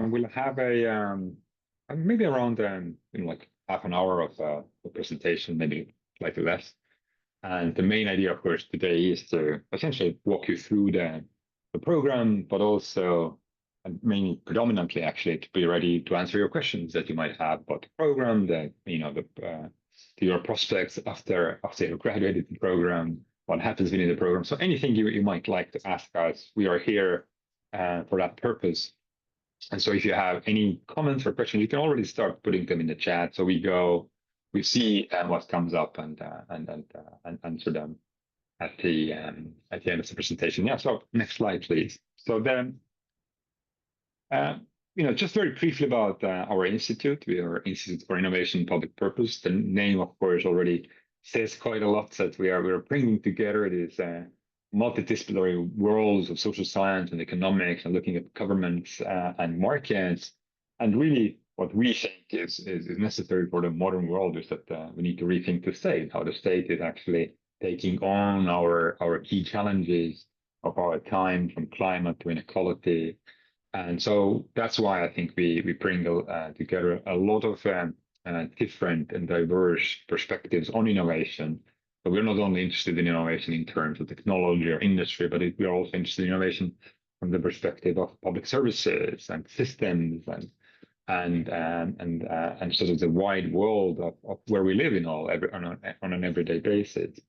And we'll have maybe around like half an hour of a presentation, maybe slightly less. And the main idea, of course, today is to essentially walk you through the program, but also, and mainly predominantly actually, to be ready to answer your questions that you might have about the program, your prospects after you graduated the program, what happens within the program. So anything you might like to ask us, we are here for that purpose. And so if you have any comments or questions, you can already start putting them in the chat. So we see what comes up and answer them at the end of the presentation. Yeah. So next slide, please. So then, just very briefly about our institute. We are Institute for Innovation and Public Purpose. The name, of course, already says quite a lot that we are bringing together these multidisciplinary worlds of social science and economics and looking at governments and markets. And really, what we think is necessary for the modern world is that we need to rethink the state, how the state is actually taking on our key challenges of our time, from climate to inequality. And so that's why I think we bring together a lot of different and diverse perspectives on innovation. But we're not only interested in innovation in terms of technology or industry, but we are also interested in innovation from the perspective of public services and systems and sort of the wide world of where we live on an everyday basis.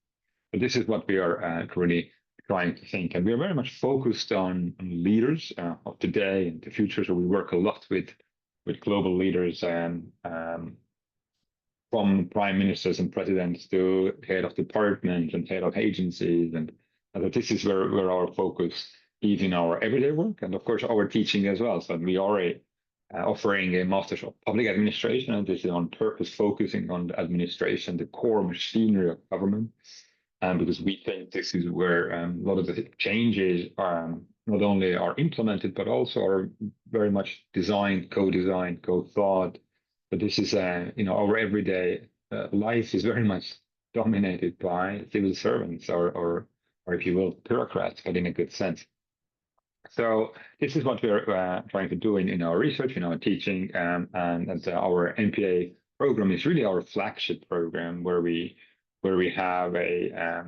But this is what we are currently trying to think, and we are very much focused on leaders of today and the future. So we work a lot with global leaders from prime ministers and presidents to head of departments and head of agencies. And this is where our focus is in our everyday work and, of course, our teaching as well. So we are offering a Master's of Public Administration, and this is on purpose focusing on the administration, the core machinery of government, because we think this is where a lot of the changes not only are implemented, but also are very much designed, co-designed, co-thought. But this is, our everyday life is very much dominated by civil servants or if you will, bureaucrats, but in a good sense. So this is what we're trying to do in our research, in our teaching, and our MPA program is really our flagship program where we have a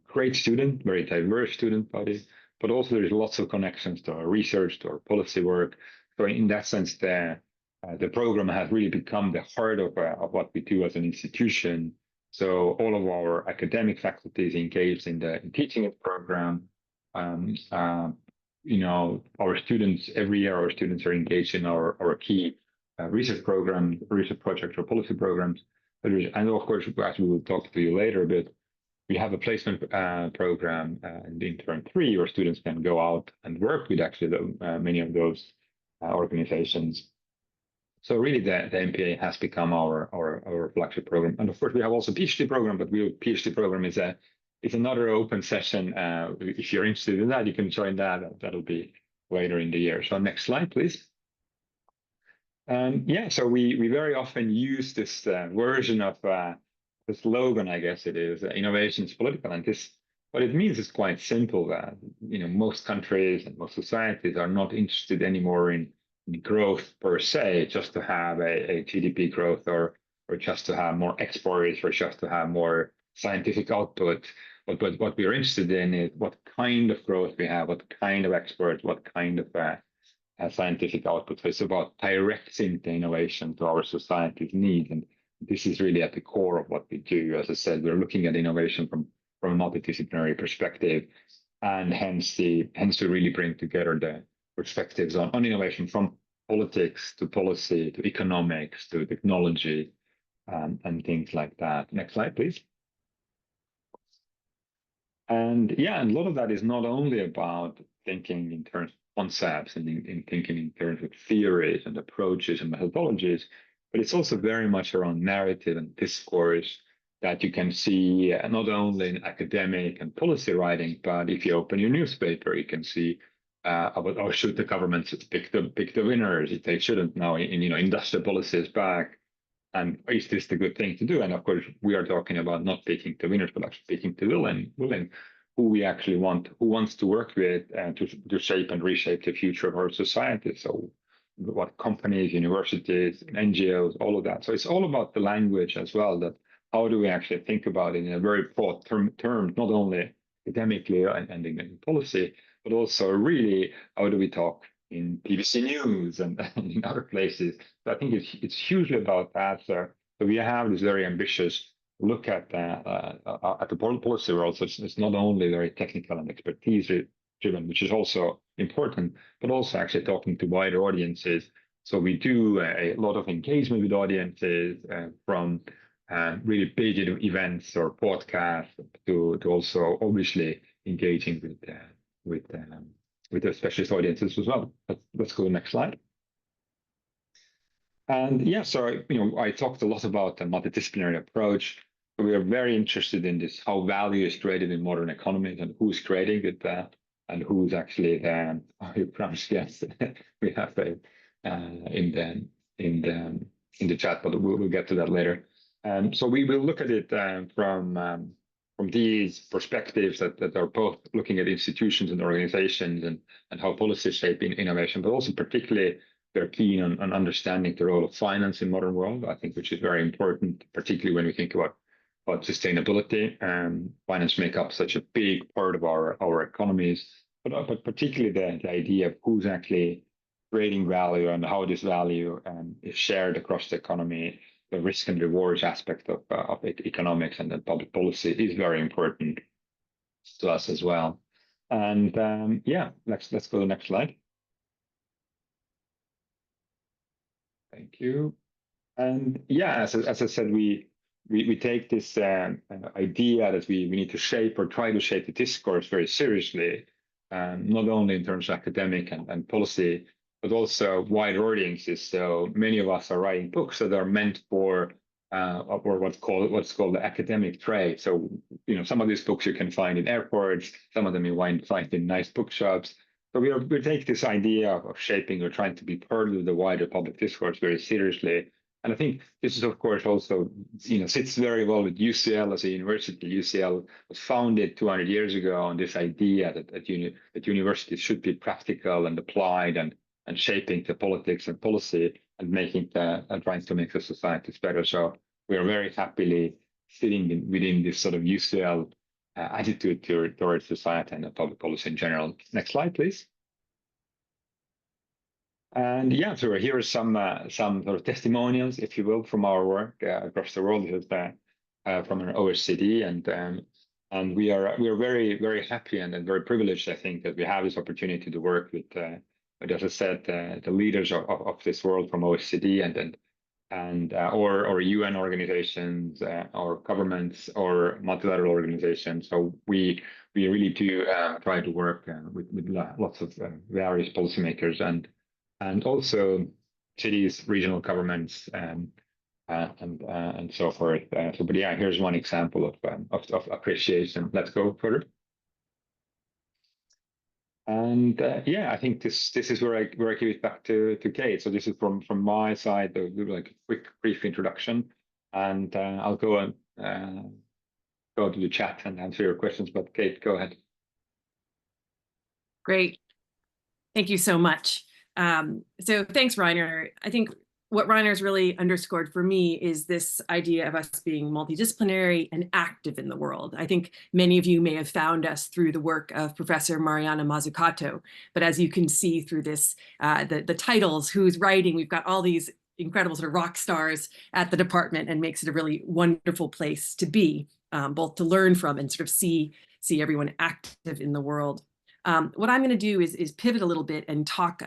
great student, very diverse student body, but also there's lots of connections to our research, to our policy work. So in that sense, the program has really become the heart of what we do as an institution. So all of our academic faculty is engaged in teaching the program. Our students, every year, our students are engaged in our key research program, research projects or policy programs. And of course, as we will talk to you later, but we have a placement program in term 3 where students can go out and work with actually many of those organizations. So really the MPA has become our flagship program. And of course, we have also a PhD program, but PhD program is another open session. If you're interested in that, you can join that. That'll be later in the year. So next slide, please. So we very often use this version of the slogan, I guess it is, innovation is political. And what it means is quite simple, that most countries and most societies are not interested anymore in growth per se, just to have a GDP growth or just to have more exports or just to have more scientific output. But what we're interested in is what kind of growth we have, what kind of exports, what kind of scientific output. So it's about directing the innovation to our society's needs. And this is really at the core of what we do. As I said, we're looking at innovation from a multidisciplinary perspective, and hence we really bring together the perspectives on innovation from politics to policy to economics to technology and things like that. Next slide, please. And a lot of that is not only about thinking in terms of concepts and in thinking in terms of theories and approaches and methodologies, but it's also very much around narrative and discourse that you can see not only in academic and policy writing, but if you open your newspaper, you can see about should the governments pick the winners if they shouldn't now industrial policy is back, and is this the good thing to do? And of course, we are talking about not picking the winners, but actually picking the willing, who we actually want, who wants to work with to shape and reshape the future of our society. So what companies, universities, NGOs, all of that. So it's all about the language as well. That how do we actually think about it in a very broad term, not only academically and in policy, but also really how do we talk in BBC News and in other places. So I think it's hugely about that. So we have this very ambitious look at the policy world. So it's not only very technical and expertise driven, which is also important, but also actually talking to wider audiences. So we do a lot of engagement with audiences from really big events or podcasts to also obviously engaging with the specialist audiences as well. Let's go to the next slide. And yeah, so I talked a lot about the multidisciplinary approach. We are very interested in this, how value is created in modern economies and who's creating it and who's actually how you pronounce yes. We have a in the chat, but we'll get to that later. So we will look at it from these perspectives that are both looking at institutions and organizations and how policies shape innovation, but also particularly they're keen on understanding the role of finance in modern world, I think, which is very important, particularly when we think about sustainability. Finance make up such a big part of our economies, but particularly the idea of who's actually creating value and how this value is shared across the economy. The risk and rewards aspect of economics and then public policy is very important to us as well. And yeah, let's go to the next slide. Thank you. And yeah, as I said, we take this idea that we need to shape or try to shape the discourse very seriously, not only in terms of academic and policy, but also wider audiences. So many of us are writing books that are meant for or what's called the academic trade. So some of these books you can find in airports, some of them you find in nice bookshops. So we take this idea of shaping or trying to be part of the wider public discourse very seriously. And I think this is, of course, also sits very well with UCL as a university. UCL was founded 200 years ago on this idea that universities should be practical and applied and shaping the politics and policy and trying to make the societies better. So we are very happily sitting within this sort of UCL attitude towards society and public policy in general. Next slide, please. And yeah, so here are some sort of testimonials, if you will, from our work across the world. This is from an OECD, and we are very, very happy and very privileged, I think, that we have this opportunity to work with, as I said, the leaders of this world from OECD or UN organizations or governments or multilateral organizations. So we really do try to work with lots of various policymakers and also cities, regional governments, and so forth. But yeah, here's one example of appreciation. Let's go further. And yeah, I think this is where I give it back to Kate. So this is from my side, like a quick brief introduction, and I'll go and go to the chat and answer your questions. But Kate, go ahead. Great, thank you so much. So thanks, Reiner. I think what Reiner's really underscored for me is this idea of us being multidisciplinary and active in the world. I think many of you may have found us through the work of Professor Mariana Mazzucato, but as you can see through this, the titles, who's writing, we've got all these incredible sort of rock stars at the department, and makes it a really wonderful place to be, both to learn from and sort of see everyone active in the world. What I'm going to do is pivot a little bit and talk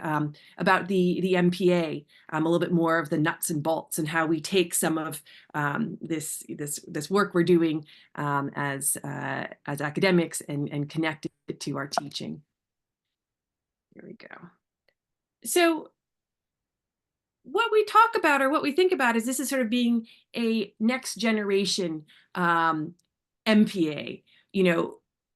about the MPA, a little bit more of the nuts and bolts and how we take some of this work we're doing as academics and connect it to our teaching. Here we go. So what we talk about or what we think about is this is sort of being a next generation MPA.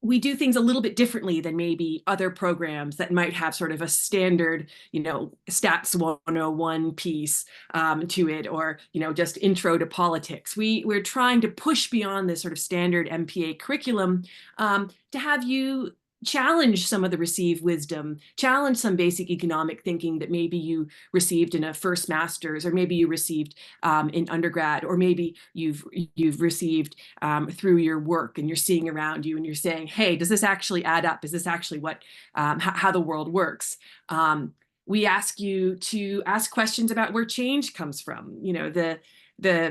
We do things a little bit differently than maybe other programs that might have sort of a standard, stats 101 piece to it, or, just intro to politics. We're trying to push beyond this sort of standard MPA curriculum to have you challenge some of the received wisdom, challenge some basic economic thinking that maybe you received in a first master's, or maybe you received in undergrad, or maybe you've received through your work, and you're seeing around you and you're saying, hey, does this actually add up? Is this actually what how the world works? We ask you to ask questions about where change comes from. You know, the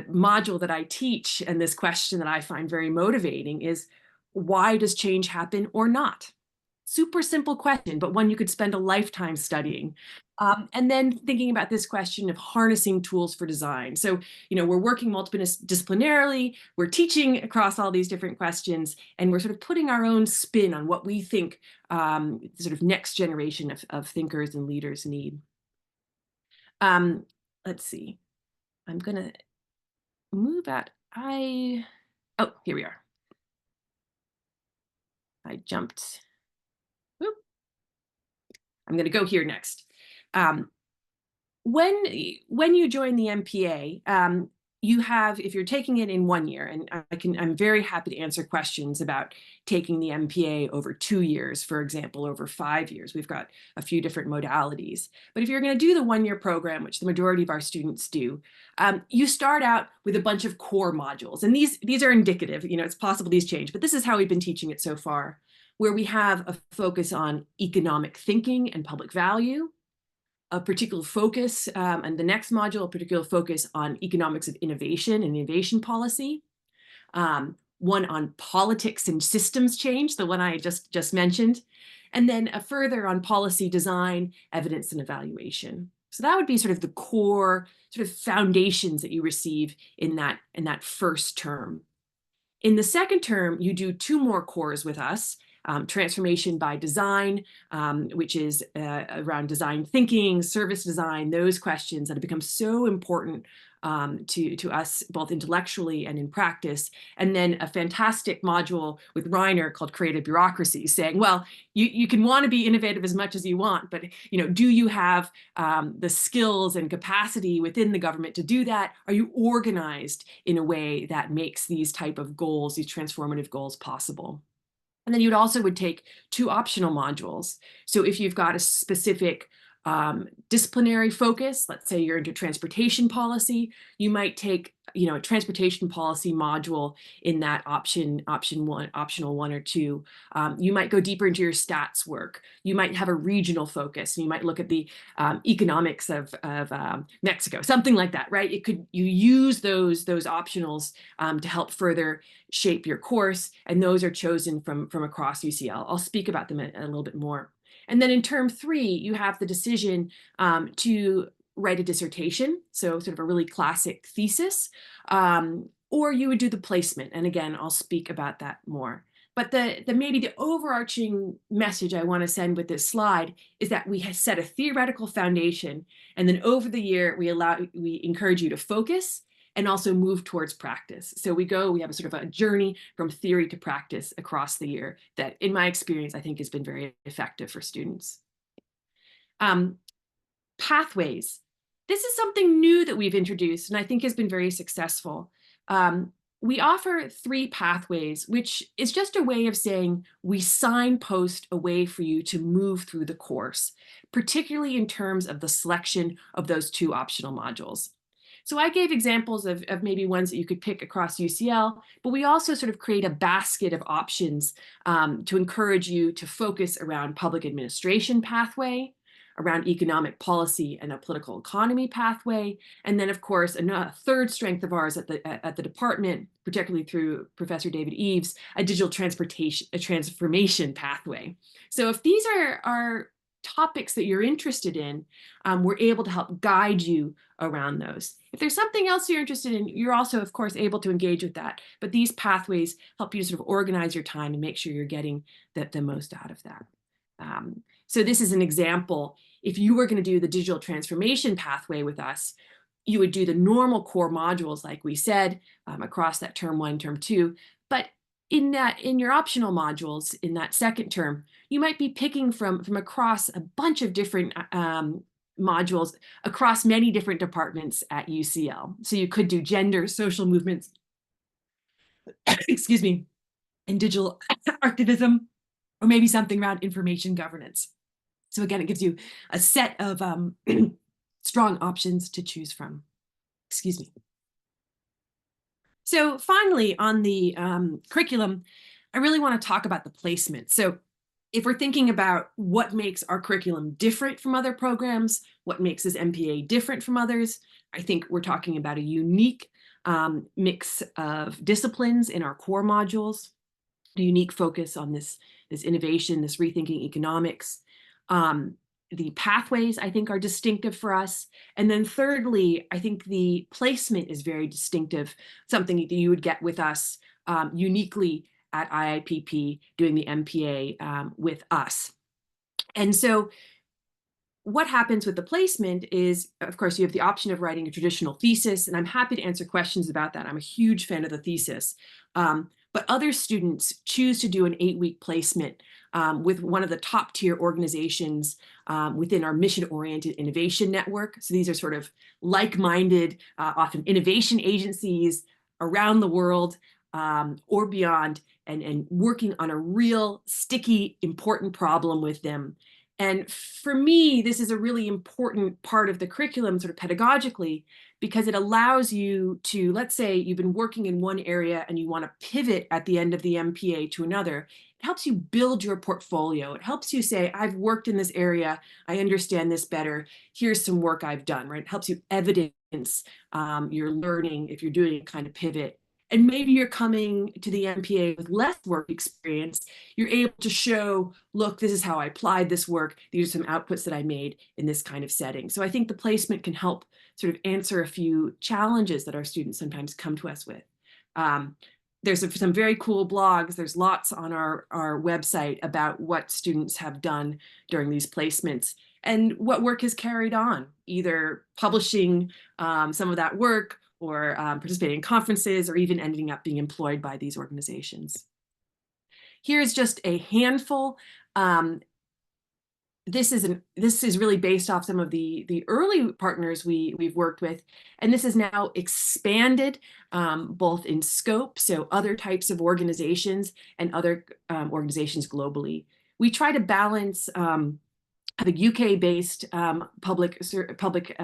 module that I teach, and this question that I find very motivating is, why does change happen or not? Super simple question, but one you could spend a lifetime studying. And then thinking about this question of harnessing tools for design. So, you know, we're working multidisciplinarily, we're teaching across all these different questions, and we're sort of putting our own spin on what we think sort of next generation of thinkers and leaders need. Let's see. I'm gonna move out. Oh, here we are. I jumped. Whoop. I'm going to go here next. When you join the MPA, you have, if you're taking it in 1 year, and I'm very happy to answer questions about taking the MPA over 2 years, for example, over 5 years. We've got a few different modalities. But if you're going to do the 1-year program, which the majority of our students do, you start out with a bunch of core modules. And these are indicative. You know, it's possible these change, but this is how we've been teaching it so far, where we have a focus on economic thinking and public value, a particular focus, and the next module, a particular focus on economics of innovation and innovation policy, one on politics and systems change, the one I just mentioned, and then a further on policy design, evidence, and evaluation. So that would be sort of the core sort of foundations that you receive in that first term. In the second term, you do 2 more cores with us. Transformation by design, which is around design thinking, service design, those questions that have become so important to us both intellectually and in practice. And then a fantastic module with Reiner called Creative Bureaucracy, saying, well, you can want to be innovative as much as you want, but you know, do you have the skills and capacity within the government to do that? Are you organized in a way that makes these type of goals, these transformative goals, possible? And then you would take 2 optional modules. So if you've got a specific disciplinary focus, let's say you're into transportation policy, you might take, you know, a transportation policy module in that optional 1 or 2. You might go deeper into your stats work. You might have a regional focus, and you might look at the economics of Mexico, something like that, right? You use those optionals to help further shape your course, and those are chosen from across UCL. I'll speak about them a little bit more. And then in term 3, you have the decision to write a dissertation, so sort of a really classic thesis, or you would do the placement. And again, I'll speak about that more. But maybe the overarching message I want to send with this slide is that we have set a theoretical foundation, and then over the year we encourage you to focus and also move towards practice. So we have a sort of a journey from theory to practice across the year that, in my experience, I think has been very effective for students. Pathways. This is something new that we've introduced, and I think has been very successful. We offer 3 pathways, which is just a way of saying we signpost a way for you to move through the course, particularly in terms of the selection of those 2 optional modules. So I gave examples of maybe ones that you could pick across UCL, but we also sort of create a basket of options to encourage you to focus around public administration pathway, around economic policy and a political economy pathway, and then of course a third strength of ours at the department, particularly through Professor David Eves, a digital transformation pathway. So if these are topics that you're interested in, we're able to help guide you around those. If there's something else you're interested in, you're also, of course, able to engage with that. But these pathways help you sort of organize your time and make sure you're getting the most out of that. So this is an example. If you were going to do the digital transformation pathway with us, you would do the normal core modules, like we said, across that term 1, term 2. But in your optional modules in that second term, you might be picking from across a bunch of different modules across many different departments at UCL. So you could do gender, social movements, excuse me, and digital activism. or maybe something around information governance. So again, it gives you a set of strong options to choose from. Excuse me. So finally, on the curriculum, I really want to talk about the placement. So if we're thinking about what makes our curriculum different from other programs, what makes this MPA different from others, I think we're talking about a unique mix of disciplines in our core modules, a unique focus on this innovation, this rethinking economics. The pathways, I think, are distinctive for us. And then thirdly, I think the placement is very distinctive, something that you would get with us uniquely at IIPP doing the MPA with us. And so what happens with the placement is, of course, you have the option of writing a traditional thesis, and I'm happy to answer questions about that. I'm a huge fan of the thesis. But other students choose to do an 8-week placement with one of the top tier organizations within our mission-oriented innovation network. So these are sort of like-minded, often innovation agencies around the world or beyond, and working on a real sticky, important problem with them. And for me, this is a really important part of the curriculum, sort of pedagogically, because it allows you to, let's say you've been working in one area and you want to pivot at the end of the MPA to another. It helps you build your portfolio. It helps you say, I've worked in this area. I understand this better. Here's some work I've done, right? It helps you evidence your learning if you're doing a kind of pivot. And maybe you're coming to the MPA with less work experience. You're able to show, look, this is how I applied this work. These are some outputs that I made in this kind of setting. So I think the placement can help sort of answer a few challenges that our students sometimes come to us with. There's some very cool blogs. There's lots on our website about what students have done during these placements and what work is carried on, either publishing some of that work or participating in conferences or even ending up being employed by these organizations. Here's just a handful. This is really based off some of the early partners we've worked with, and this is now expanded both in scope, so other types of organizations and other organizations globally. We try to balance having UK-based public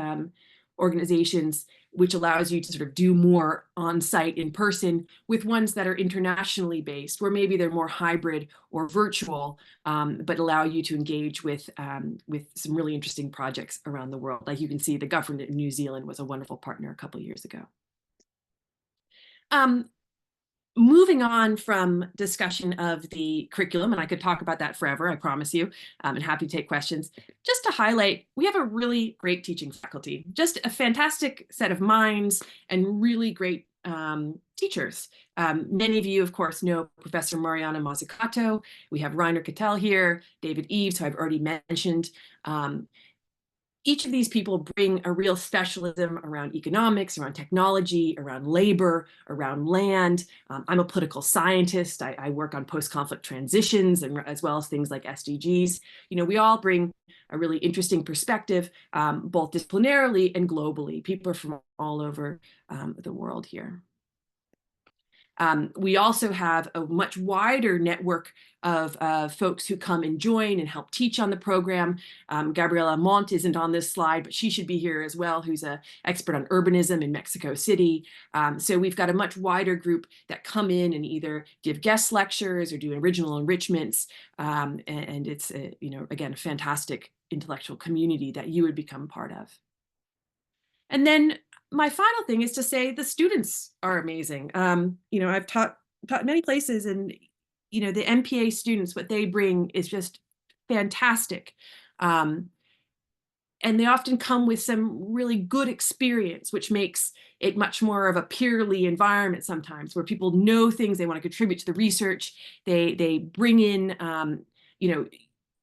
organizations, which allows you to sort of do more on-site in person, with ones that are internationally based, where maybe they're more hybrid or virtual, but allow you to engage with some really interesting projects around the world. Like you can see, the government in New Zealand was a wonderful partner a couple of years ago. Moving on from discussion of the curriculum, and I could talk about that forever, I promise you, and happy to take questions. Just to highlight, we have a really great teaching faculty, just a fantastic set of minds and really great teachers. Many of you, of course, know Professor Mariana Mazzucato. We have Rainer Cattell here, David Eves, who I've already mentioned. Each of these people bring a real specialism around economics, around technology, around labor, around land. I'm a political scientist. I work on post-conflict transitions and as well as things like SDGs. You know, we all bring a really interesting perspective, both disciplinarily and globally. People are from all over the world here. We also have a much wider network of folks who come and join and help teach on the program. Gabriela Montt isn't on this slide, but she should be here as well, who's an expert on urbanism in Mexico City. So we've got a much wider group that come in and either give guest lectures or do original enrichments. And it's, you know, again, a fantastic intellectual community that you would become part of. And then my final thing is to say the students are amazing. You know, I've taught many places, and you know, the MPA students, what they bring is just fantastic. And they often come with some really good experience, which makes it much more of a peerly environment sometimes, where people know things, they want to contribute to the research, they bring in you know,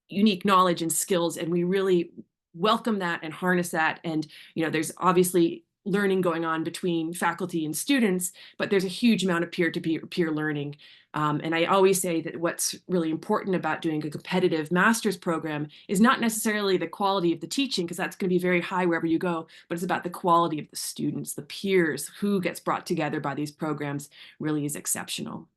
unique knowledge and skills, and we really welcome that and harness that. And you know, there's obviously learning going on between faculty and students, but there's a huge amount of peer-to-peer learning. And I always say that what's really important about doing a competitive master's program is not necessarily the quality of the teaching, because that's going to be very high wherever you go, but it's about the quality of the students, the peers, who gets brought together by these programs really is exceptional.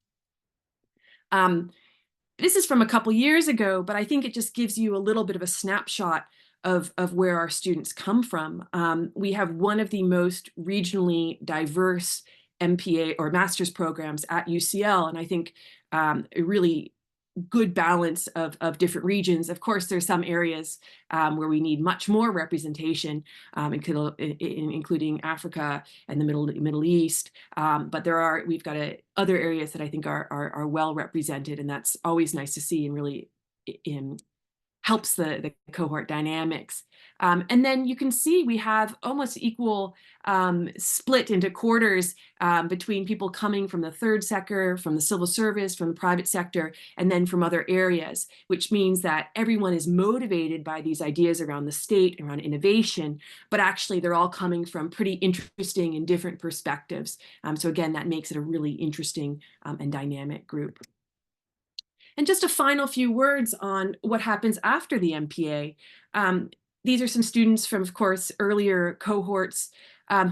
This is from a couple years ago, but I think it just gives you a little bit of a snapshot of where our students come from. We have one of the most regionally diverse MPA or master's programs at UCL, and I think a really good balance of different regions. Of course, there's some areas where we need much more representation, including Africa and the Middle East. But we've got other areas that I think are well represented, and that's always nice to see and really helps the cohort dynamics. And then you can see we have almost equal split into quarters between people coming from the third sector, from the civil service, from the private sector, and then from other areas, which means that everyone is motivated by these ideas around the state, around innovation, but actually they're all coming from pretty interesting and different perspectives. So again, that makes it a really interesting and dynamic group. And just a final few words on what happens after the MPA. These are some students from, of course, earlier cohorts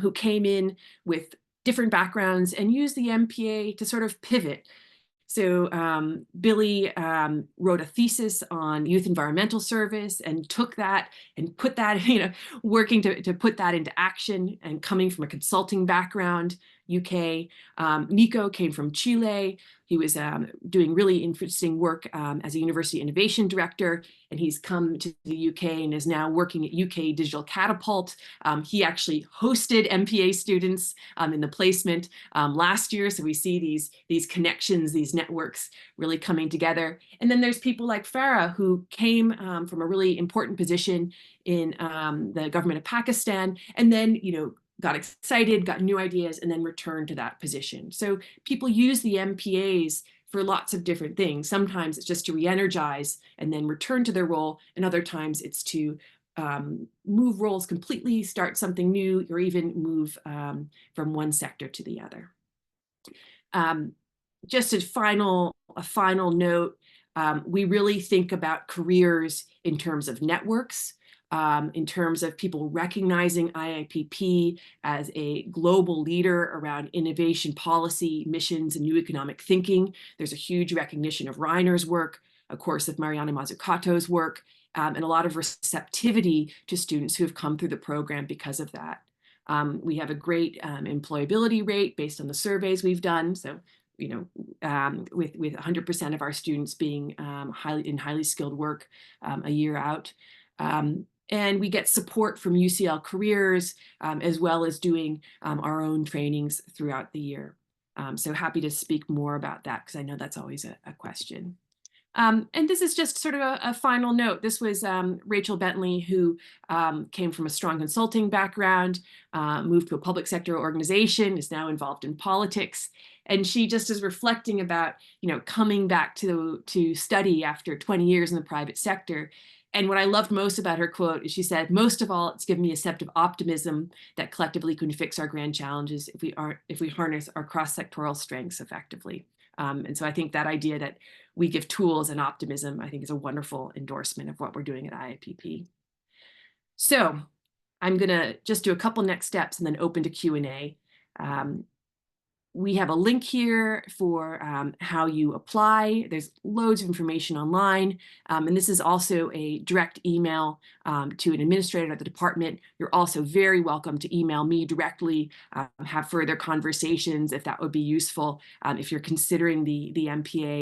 who came in with different backgrounds and used the MPA to sort of pivot. So Billy wrote a thesis on youth environmental service and took that and put that, working to put that into action, and coming from a consulting background, UK. Nico came from Chile. He was doing really interesting work as a university innovation director, and he's come to the UK and is now working at UK Digital Catapult. He actually hosted MPA students in the placement last year, so we see these connections, these networks really coming together. And then there's people like Farah, who came from a really important position in the government of Pakistan, and then got excited, got new ideas, and then returned to that position. So people use the MPAs for lots of different things. Sometimes it's just to re-energize and then return to their role, and other times it's to move roles completely, start something new, or even move from one sector to the other. Just a final note, we really think about careers in terms of networks, in terms of people recognizing IIPP as a global leader around innovation policy, missions, and new economic thinking. There's a huge recognition of Reiner's work, of course, of Mariana Mazzucato's work, and a lot of receptivity to students who have come through the program because of that. We have a great employability rate based on the surveys we've done. So, with 100% of our students being highly skilled work a year out. And we get support from UCL Careers, as well as doing our own trainings throughout the year. So happy to speak more about that, because I know that's always a question. And this is just sort of a final note. This was Rachel Bentley, who came from a strong consulting background, moved to a public sector organization, is now involved in politics. And she just is reflecting about, coming back to study after 20 years in the private sector. And what I loved most about her quote is she said, "Most of all, it's given me a sense of optimism that collectively can fix our grand challenges if we harness our cross-sectoral strengths effectively." And so I think that idea that we give tools and optimism, I think, is a wonderful endorsement of what we're doing at IIPP. So I'm going to just do a couple next steps and then open to Q&A. We have a link here for how you apply. There's loads of information online. And this is also a direct email to an administrator at the department. You're also very welcome to email me directly, have further conversations if that would be useful, if you're considering the MPA